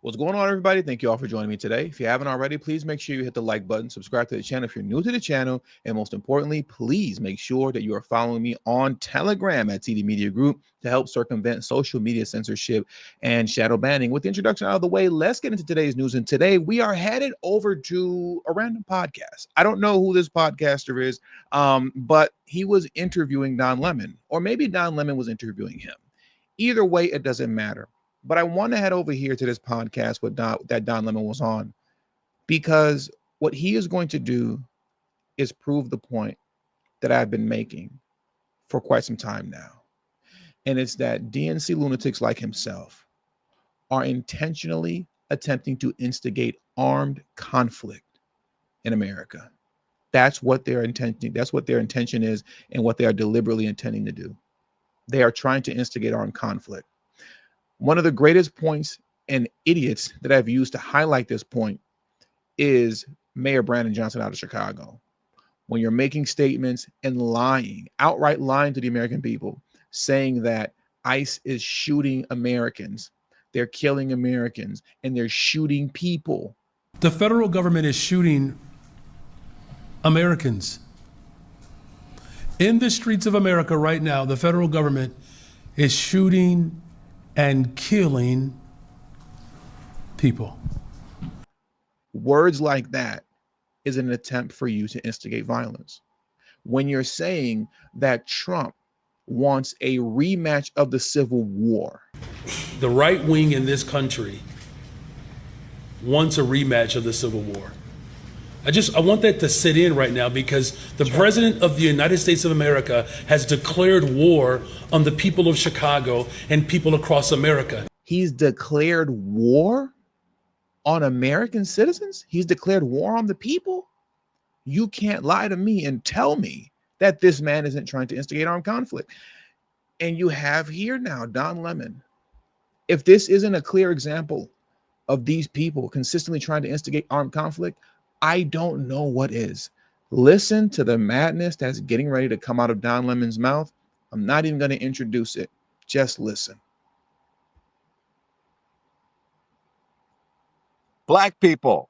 What's going on, everybody? Thank you all for joining me today. If you haven't already, please make sure you hit the like button, subscribe to the channel if you're new to the channel, and most importantly, please make sure that you are following me on Telegram at TD Media Group to help circumvent social media censorship and shadow banning. With the introduction out of the way, let's get into today's news. And today we are headed over to a random podcast. I don't know who this podcaster is, but he was interviewing Don Lemon, or maybe Don Lemon was interviewing him. Either way, it doesn't matter. But I want to head over here to this podcast that Don Lemon was on, because what he is going to do is prove the point that I've been making for quite some time now. And it's that DNC lunatics like himself are intentionally attempting to instigate armed conflict in America. That's what their intention is, and what they are deliberately intending to do. They are trying to instigate armed conflict. One of the greatest points and idiots that I've used to highlight this point is Mayor Brandon Johnson out of Chicago. When you're making statements and lying, outright lying to the American people, saying that ICE is shooting Americans, they're killing Americans, and they're shooting people. The federal government is shooting Americans. In the streets of America right now, the federal government is shooting and killing people. Words like that is an attempt for you to instigate violence. When you're saying that Trump wants a rematch of the Civil War. The right wing in this country wants a rematch of the Civil War. I want that to sit in right now, because the President of the United States of America has declared war on the people of Chicago and people across America. He's declared war on American citizens? He's declared war on the people? You can't lie to me and tell me that this man isn't trying to instigate armed conflict. And you have here now Don Lemon. If this isn't a clear example of these people consistently trying to instigate armed conflict, I don't know what is. Listen to the madness that's getting ready to come out of Don Lemon's mouth. I'm not even going to introduce it. Just listen. Black people,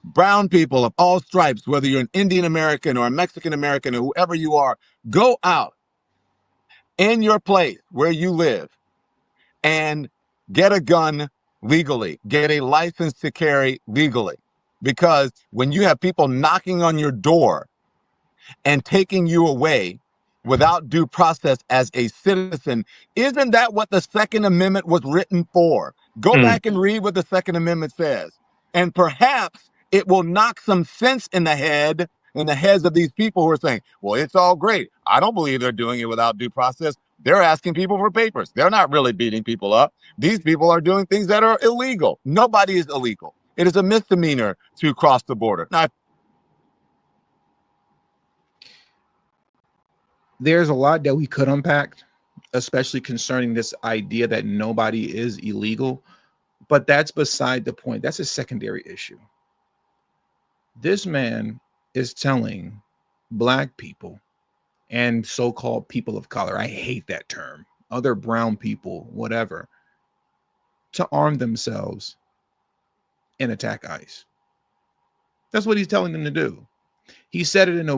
brown people of all stripes, whether you're an Indian American or a Mexican American or whoever you are, go out in your place where you live and get a gun legally, get a license to carry legally. Because when you have people knocking on your door and taking you away without due process as a citizen, isn't that what the Second Amendment was written for? Go back and read what the Second Amendment says. And perhaps it will knock some sense in the heads of these people who are saying, well, it's all great. I don't believe they're doing it without due process. They're asking people for papers. They're not really beating people up. These people are doing things that are illegal. Nobody is illegal. It is a misdemeanor to cross the border. Now, there's a lot that we could unpack, especially concerning this idea that nobody is illegal, but that's beside the point. That's a secondary issue. This man is telling Black people and so-called people of color, I hate that term, other brown people, whatever, to arm themselves and attack ICE. That's what he's telling them to do. He said it in a,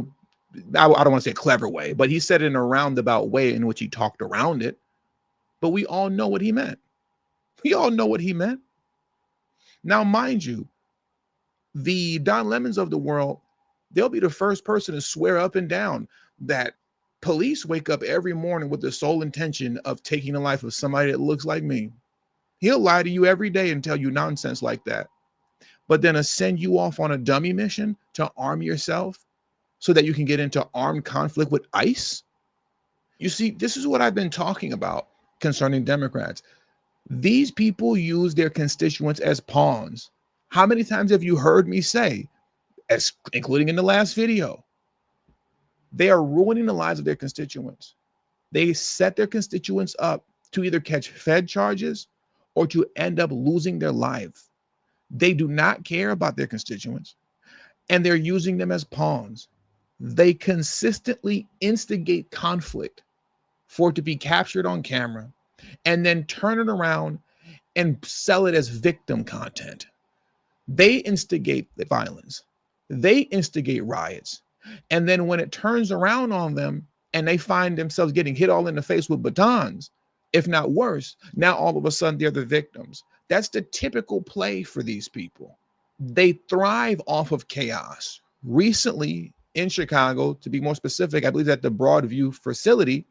I don't want to say a clever way, but he said it in a roundabout way in which he talked around it. But we all know what he meant. We all know what he meant. Now, mind you, the Don Lemons of the world, they'll be the first person to swear up and down that police wake up every morning with the sole intention of taking the life of somebody that looks like me. He'll lie to you every day and tell you nonsense like that. But then send you off on a dummy mission to arm yourself so that you can get into armed conflict with ICE? You see, this is what I've been talking about concerning Democrats. These people use their constituents as pawns. How many times have you heard me say, including in the last video, they are ruining the lives of their constituents. They set their constituents up to either catch Fed charges or to end up losing their life. They do not care about their constituents, and they're using them as pawns. They consistently instigate conflict for it to be captured on camera and then turn it around and sell it as victim content. They instigate the violence. They instigate riots. And then when it turns around on them and they find themselves getting hit all in the face with batons, if not worse, now all of a sudden they're the victims. That's the typical play for these people. They thrive off of chaos. Recently in Chicago, to be more specific, I believe at the Broadview facility,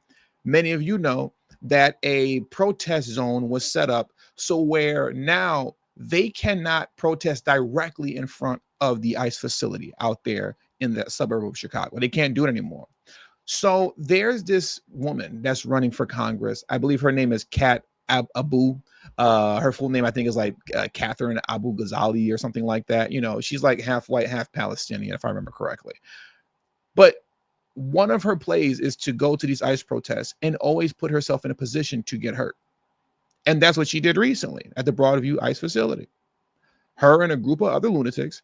many of you know that a protest zone was set up so where now they cannot protest directly in front of the ICE facility out there in the suburb of Chicago. They can't do it anymore. So there's this woman that's running for Congress. I believe her name is Kat Abu. Her full name, I think, is like Catherine Abu Ghazali or something like that. You know, she's like half white, half Palestinian, if I remember correctly. But one of her plays is to go to these ICE protests and always put herself in a position to get hurt. And that's what she did recently at the Broadview ICE facility. Her and a group of other lunatics,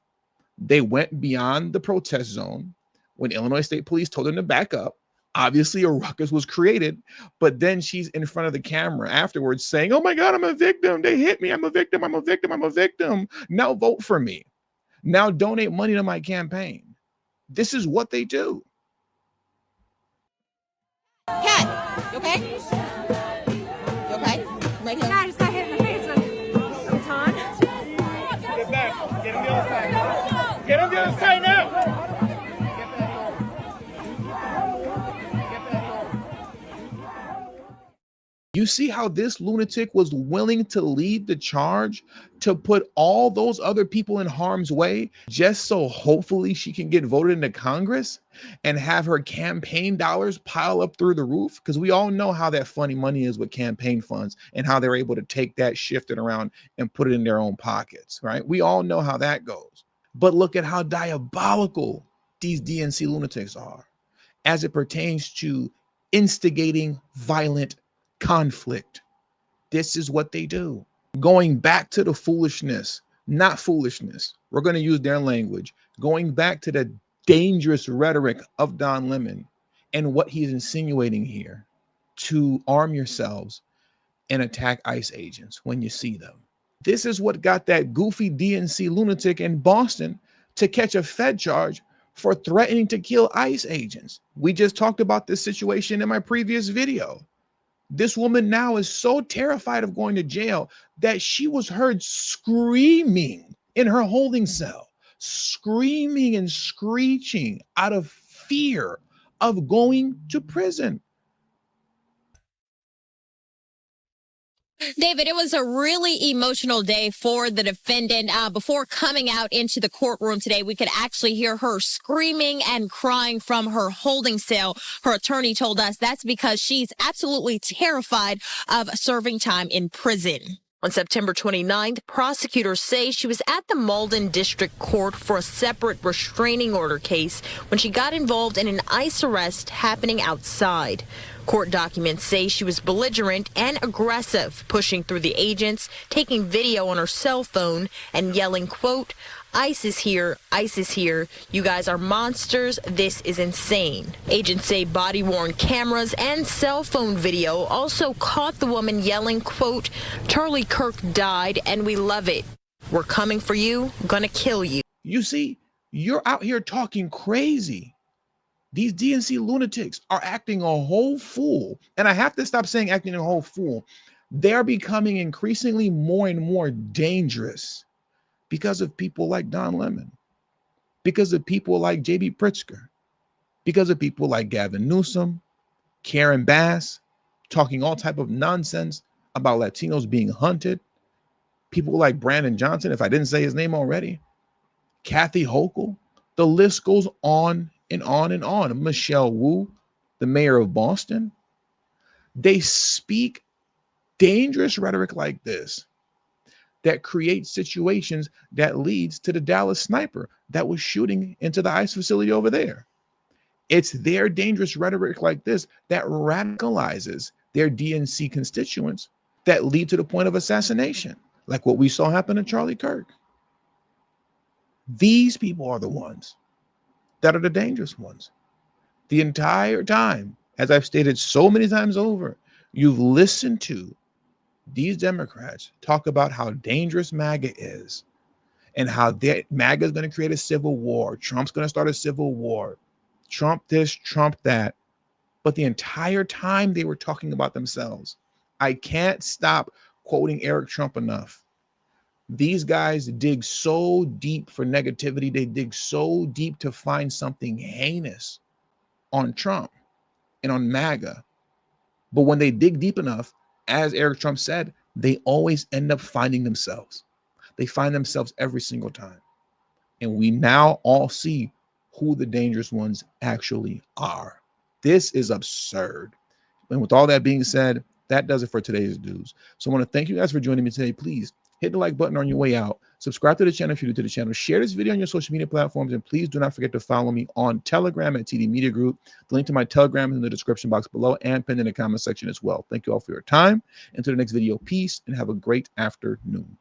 they went beyond the protest zone when Illinois State Police told them to back up. Obviously, a ruckus was created, but then she's in front of the camera afterwards saying, "Oh my God, I'm a victim. They hit me. I'm a victim. I'm a victim. I'm a victim. Now vote for me. Now donate money to my campaign." This is what they do. Cat, you okay? You okay? Right here. Yeah, I just got hit in the face with a baton. Get back. Get him the other side. Get him the other side now. You see how this lunatic was willing to lead the charge to put all those other people in harm's way just so hopefully she can get voted into Congress and have her campaign dollars pile up through the roof? Because we all know how that funny money is with campaign funds and how they're able to take that, shift it around, and put it in their own pockets, right? We all know how that goes. But look at how diabolical these DNC lunatics are as it pertains to instigating violent conflict. This is what they do. Going back to the foolishness, not foolishness. We're going to use their language. Going back to the dangerous rhetoric of Don Lemon and what he's insinuating here, to arm yourselves and attack ICE agents when you see them. This is what got that goofy DNC lunatic in Boston to catch a Fed charge for threatening to kill ICE agents. We just talked about this situation in my previous video. This woman now is so terrified of going to jail that she was heard screaming in her holding cell, screaming and screeching out of fear of going to prison. David, it was a really emotional day for the defendant. Before coming out into the courtroom today, we could actually hear her screaming and crying from her holding cell. Her attorney told us that's because she's absolutely terrified of serving time in prison. On September 29th, prosecutors say she was at the Malden District Court for a separate restraining order case when she got involved in an ICE arrest happening outside. Court documents say she was belligerent and aggressive, pushing through the agents, taking video on her cell phone, and yelling, quote, "ICE is here, ICE is here. You guys are monsters. This is insane." Agents say body-worn cameras and cell phone video also caught the woman yelling, quote, "Charlie Kirk died and we love it. We're coming for you, gonna kill you." You see, you're out here talking crazy. These DNC lunatics are acting a whole fool. And I have to stop saying acting a whole fool. They're becoming increasingly more and more dangerous because of people like Don Lemon, because of people like J.B. Pritzker, because of people like Gavin Newsom, Karen Bass, talking all type of nonsense about Latinos being hunted, people like Brandon Johnson, if I didn't say his name already, Kathy Hochul, the list goes on and on and on. Michelle Wu, the mayor of Boston. They speak dangerous rhetoric like this that creates situations that leads to the Dallas sniper that was shooting into the ICE facility over there. It's their dangerous rhetoric like this that radicalizes their DNC constituents that lead to the point of assassination, like what we saw happen to Charlie Kirk. These people are the ones that are the dangerous ones. The entire time, as I've stated so many times over, you've listened to these Democrats talk about how dangerous MAGA is and how MAGA is going to create a civil war. Trump's going to start a civil war. Trump this, Trump that. But the entire time they were talking about themselves. I can't stop quoting Eric Trump enough. These guys dig so deep for negativity. They dig so deep to find something heinous on Trump and on MAGA. But when they dig deep enough, as Eric Trump said, they always end up finding themselves. They find themselves every single time. And we now all see who the dangerous ones actually are. This is absurd. And with all that being said, that does it for today's news. So I want to thank you guys for joining me today. Please hit the like button on your way out. Subscribe to the channel if you're new to the channel. Share this video on your social media platforms. And please do not forget to follow me on Telegram at TD Media Group. The link to my Telegram is in the description box below and pinned in the comment section as well. Thank you all for your time. Until the next video, peace and have a great afternoon.